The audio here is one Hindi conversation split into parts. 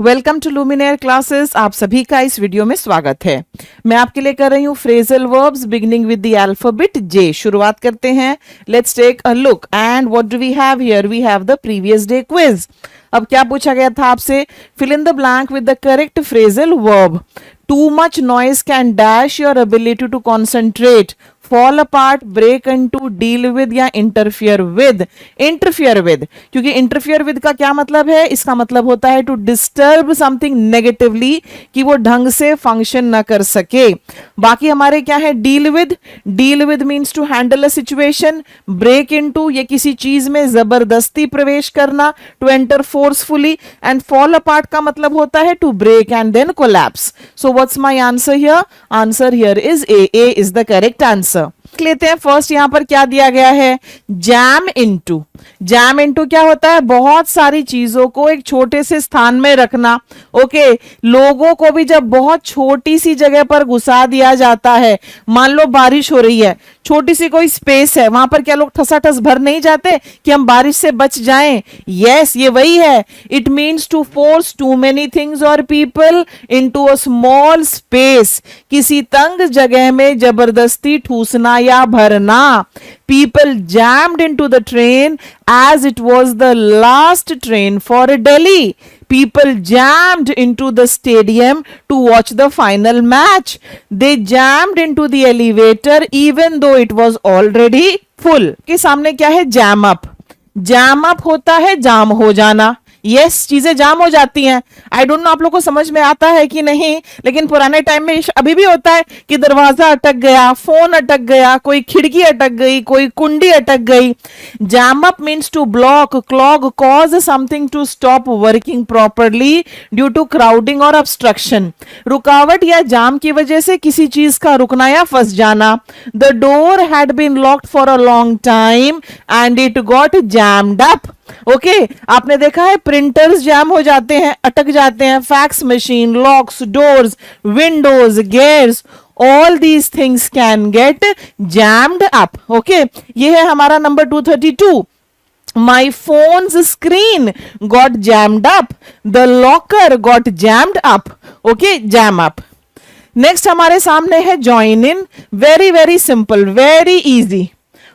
Welcome to लुमिनेयर classes. आप सभी का इस वीडियो में स्वागत है। मैं आपके लिए कर रही हूँ phrasal verbs beginning with the alphabet J. शुरुआत करते हैं। Let's take a look and what do we have here? We have the previous day quiz. अब क्या पूछा गया था आपसे? Fill in the blank with the correct phrasal verb. Too much noise can dash your ability to concentrate, fall apart, break into, deal with या इंटरफियर विद। इंटरफियर विद, क्योंकि इंटरफियर विद का क्या मतलब है? इसका मतलब होता है टू डिस्टर्ब समथिंग नेगेटिवली, कि वो ढंग से फंक्शन ना कर सके। बाकी हमारे क्या है? Deal with. Deal with means to handle a situation. Break into, ये किसी चीज में जबरदस्ती प्रवेश करना, to enter forcefully. And fall apart का मतलब होता है to break and then collapse. So what's my answer here? Answer here is A. A is the correct answer. लेते हैं फर्स्ट। यहां पर क्या दिया गया है? Jam into. जैम इनटू क्या होता है? बहुत सारी चीजों को एक छोटे से स्थान में रखना। ओके, लोगों को भी जब बहुत छोटी सी जगह पर घुसा दिया जाता है, मान लो बारिश हो रही है, छोटी सी कोई स्पेस है, वहां पर क्या लोग ठसाठस भर नहीं जाते कि हम बारिश से बच जाएं? यस, ये वही है। It means to force too many things और people into a small space. किसी तंग जगह में जबरदस्ती ठूसना या भरना। People jammed into the train as it was the last train for Delhi. People jammed into the stadium to watch the final match. They jammed into the elevator even though it was already full. के सामने क्या है? Jam up. जैम अप होता है जाम हो जाना। यस, चीजें जाम हो जाती हैं। आई डोंट नो आप लोग को समझ में आता है कि नहीं, लेकिन पुराने टाइम में अभी भी होता है कि दरवाजा अटक गया, फोन अटक गया, कोई खिड़की अटक गई, कोई कुंडी अटक गई। Jam up means to block, clog, cause something to stop working properly due to crowding और ऑब्स्ट्रक्शन। रुकावट या जाम की वजह से किसी चीज का रुकना या फंस जाना। The door had been locked for a long time and it got jammed up. Okay, आपने देखा है प्रिंटर्स जैम हो जाते हैं, अटक जाते हैं। Fax machine, locks, doors, Windows, gears, all these things can get jammed up. Okay, ये है हमारा number 232। My phone's screen got jammed up. The locker got jammed up. Okay, jam up. Next हमारे सामने है ज्वाइन इन। Very very simple, very easy.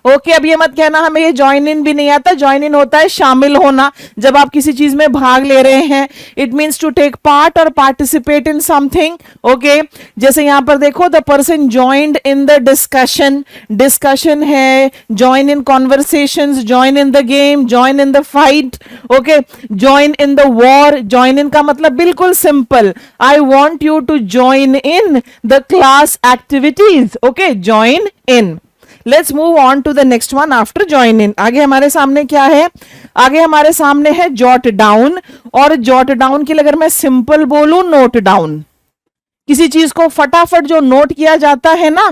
Okay, अब ये मत कहना हमें ये ज्वाइन इन भी नहीं आता। ज्वाइन इन होता है शामिल होना, जब आप किसी चीज में भाग ले रहे हैं। It means to take part और पार्टिसिपेट इन समथिंग। ओके, जैसे यहां पर देखो, the person joined in the discussion. Discussion है, join in conversations, join in the game, join in the fight. Okay, join in the war. Join in का मतलब बिल्कुल simple, I want you to join in the class activities. Okay, join in. Let's move on to the next one after join इन। आगे हमारे सामने क्या है? आगे हमारे सामने है जॉट डाउन। और जॉट डाउन के लिए अगर मैं सिंपल बोलूं, नोट डाउन। किसी चीज को फटाफट जो नोट किया जाता है ना,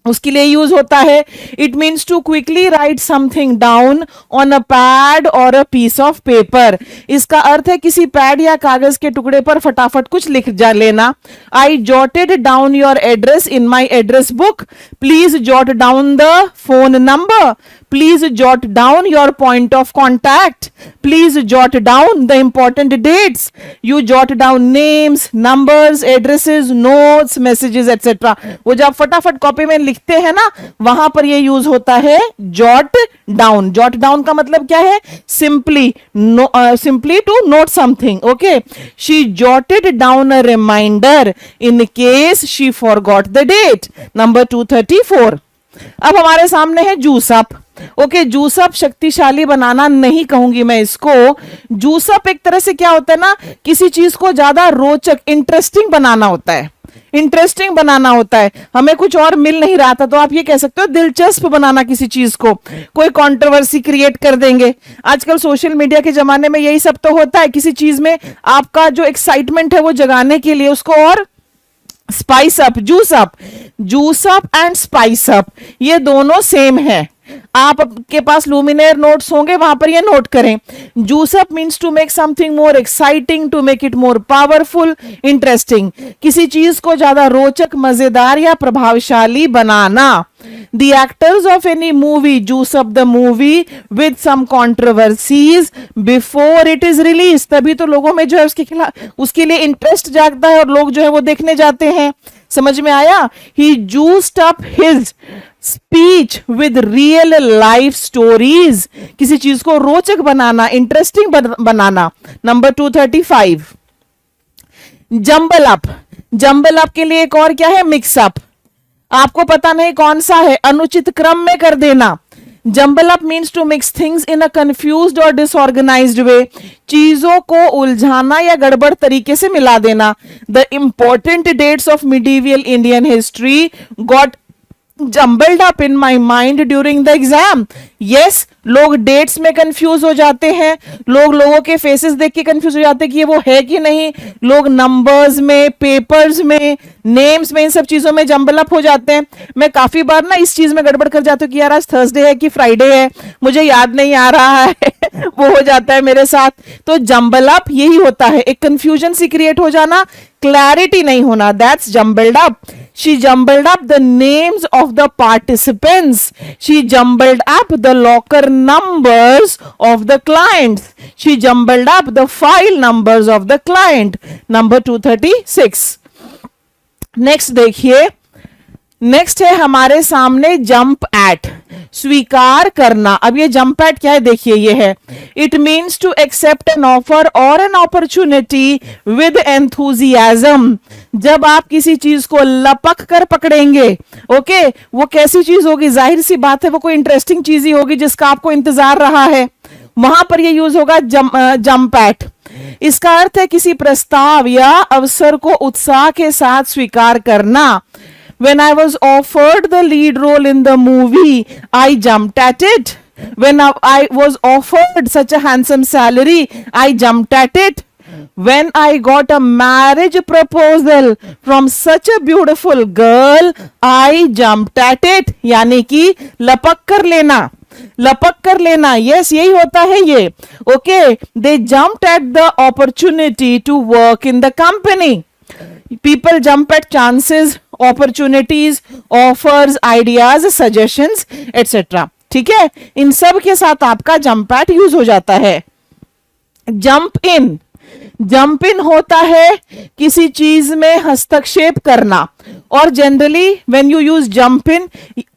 उसके लिए यूज होता है। It means to quickly write something down on a pad और अ पीस ऑफ पेपर। इसका अर्थ है किसी पैड या कागज के टुकड़े पर फटाफट कुछ लिख जा लेना। I jotted down your address in my address book. Please jot down the phone number. Please jot down your point of contact. Please jot down the important dates. You jot down names, numbers, addresses, notes, messages etcetera. वो जब फटाफट कॉपी में लिखते हैं ना, वहां पर ये यूज होता है जॉट डाउन। जॉट डाउन का मतलब क्या है? Simply simply to note something. Okay, she jotted down a reminder in case she forgot the date. Number 234। अब हमारे सामने है juice up. Okay, juice up शक्तिशाली बनाना नहीं कहूंगी मैं इसको। जूस अप एक तरह से क्या होता है ना, किसी चीज को ज्यादा रोचक, इंटरेस्टिंग बनाना होता है। इंटरेस्टिंग बनाना होता है। हमें कुछ और मिल नहीं रहा था तो आप ये कह सकते हो दिलचस्प बनाना किसी चीज को। कोई कंट्रोवर्सी क्रिएट कर देंगे। आजकल सोशल मीडिया के जमाने में यही सब तो होता है। किसी चीज में आपका जो एक्साइटमेंट है वो जगाने के लिए उसको और spice up. Juice up, juice up and spice up ये दोनों सेम है। आपके पास लुमिनेयर नोट्स होंगे, वहां पर ये नोट करें। Juice up means to make something more exciting, to make it more powerful, interesting. किसी चीज को ज्यादा रोचक, मजेदार या प्रभावशाली बनाना। The actors of any movie juice up the movie with some controversies before it is release. तभी तो लोगों में जो है उसके खिलाफ, उसके लिए इंटरेस्ट जागता है और लोग जो है वो देखने जाते हैं। समझ में आया? He juiced up his speech with real life stories. किसी चीज को रोचक बनाना, इंटरेस्टिंग बनाना। Number 235, jumble up. Jumble up के लिए एक और क्या है? Mix up. आपको पता नहीं कौन सा है, अनुचित क्रम में कर देना। Jumble up means to mix things in a confused और डिसऑर्गेनाइज्ड वे। चीजों को उलझाना या गड़बड़ तरीके से मिला देना। The important dates of medieval Indian history got jumbled up in my mind during the exam. Yes, लोग डेट्स में कंफ्यूज हो जाते हैं, लोग लोगों के फेसेस देख के कंफ्यूज हो जाते हैं कि ये वो है कि नहीं। लोग नंबर्स में, पेपर्स में, नेम्स में, इन सब चीजों में जंबल अप हो जाते हैं। मैं काफी बार ना इस चीज में गड़बड़ कर जाती हूँ कि यार आज थर्सडे है कि फ्राइडे है, मुझे याद नहीं आ रहा है वो हो जाता है मेरे साथ। तो जंबल अप यही होता है, एक कंफ्यूजन सी क्रिएट हो जाना, क्लैरिटी नहीं होना, that's jumbled up. She jumbled up the names of the participants. She jumbled up the locker numbers of the clients. She jumbled up the file numbers of the client. Number 236. Next देखिए, नेक्स्ट है हमारे सामने जंप एट, स्वीकार करना। अब ये जंप एट क्या है? देखिए ये है, it means to accept an offer और एन अपॉर्चुनिटी विद एंथुजियाज्म। जब आप किसी चीज को लपक कर पकड़ेंगे, ओके, वो कैसी चीज होगी? जाहिर सी बात है वो कोई इंटरेस्टिंग चीज ही होगी जिसका आपको इंतजार रहा है, वहां पर ये यूज होगा जंप एट। इसका अर्थ है किसी प्रस्ताव या अवसर को उत्साह के साथ स्वीकार करना। When I was offered the lead role in the movie, I jumped at it. When I was offered such a handsome salary, I jumped at it. When I got a marriage proposal from such a beautiful girl, I jumped at it. यानी कि लपक कर लेना, लपक कर लेना। यस, यही होता है ये। Okay, they jumped at the opportunity to work in the company. People jump at chances, opportunities, offers, ideas, suggestions, etc. ठीक है, इन सब के साथ आपका जंप एट यूज हो जाता है। जंप इन, जंप इन होता है किसी चीज में हस्तक्षेप करना, और generally when you use jump in,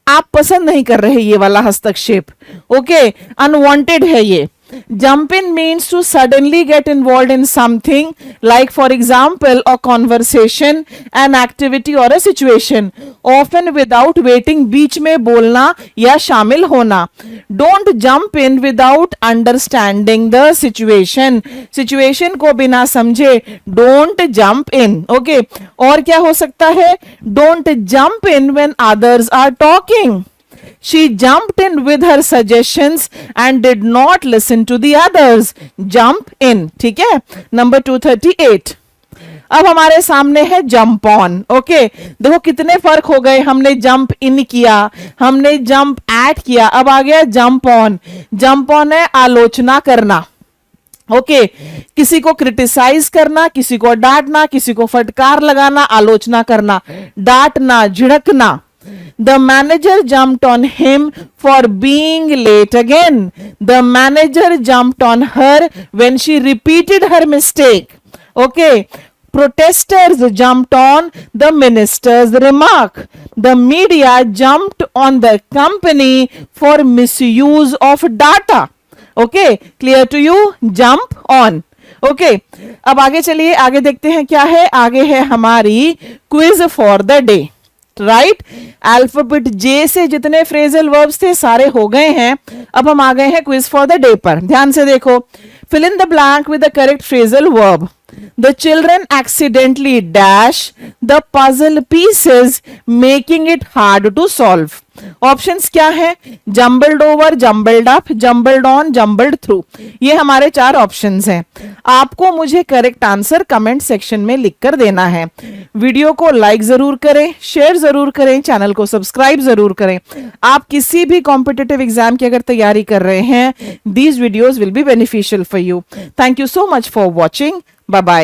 आप पसंद नहीं कर रहे ये वाला हस्तक्षेप, ओके, अनवांटेड है ये। Jump in means to suddenly get involved in something, like for example a conversation, an activity or a situation, often without waiting, बीच में बोलना या शामिल होना। Don't jump in without understanding the situation. Situation को बिना समझे don't jump in. Okay, और क्या हो सकता है? Don't jump in when others are talking. She jumped in with her suggestions and did not listen to the others. Jump in. ठीक है, नंबर 238। अब हमारे सामने है जंप ऑन। ओके, देखो कितने फर्क हो गए। हमने जंप इन किया, हमने जंप एट किया, अब आ गया जंप ऑन। जंप ऑन है आलोचना करना, ओके, किसी को क्रिटिसाइज करना, किसी को डांटना, किसी को फटकार लगाना, आलोचना करना, डांटना, झिड़कना। The manager jumped on him for being late again. The manager jumped on her when she repeated her mistake. Okay. Protesters jumped on the minister's remark. The media jumped on the company for misuse of data. Okay. Clear to you? Jump on. Okay, अब आगे चलिए, आगे देखते हैं क्या है। आगे है हमारी quiz for the day. Right, alphabet J से जितने फ्रेजल वर्ब्स थे सारे हो गए हैं। अब हम आ गए हैं क्विज फॉर द डे पर। ध्यान से देखो, fill in the blank with the correct phrasal verb. The children accidentally dash the puzzle pieces, making it hard to solve. Options क्या है? Jumbled over, jumbled up, jumbled on, jumbled through. ये हमारे 4 ऑप्शंस हैं। आपको मुझे करेक्ट आंसर कमेंट सेक्शन में लिखकर देना है। वीडियो को लाइक जरूर करें, शेयर जरूर करें, चैनल को सब्सक्राइब जरूर करें। आप किसी भी कॉम्पिटिटिव एग्जाम की अगर तैयारी कर रहे हैं, these videos will be beneficial for you. Thank you so much for watching. Bye bye.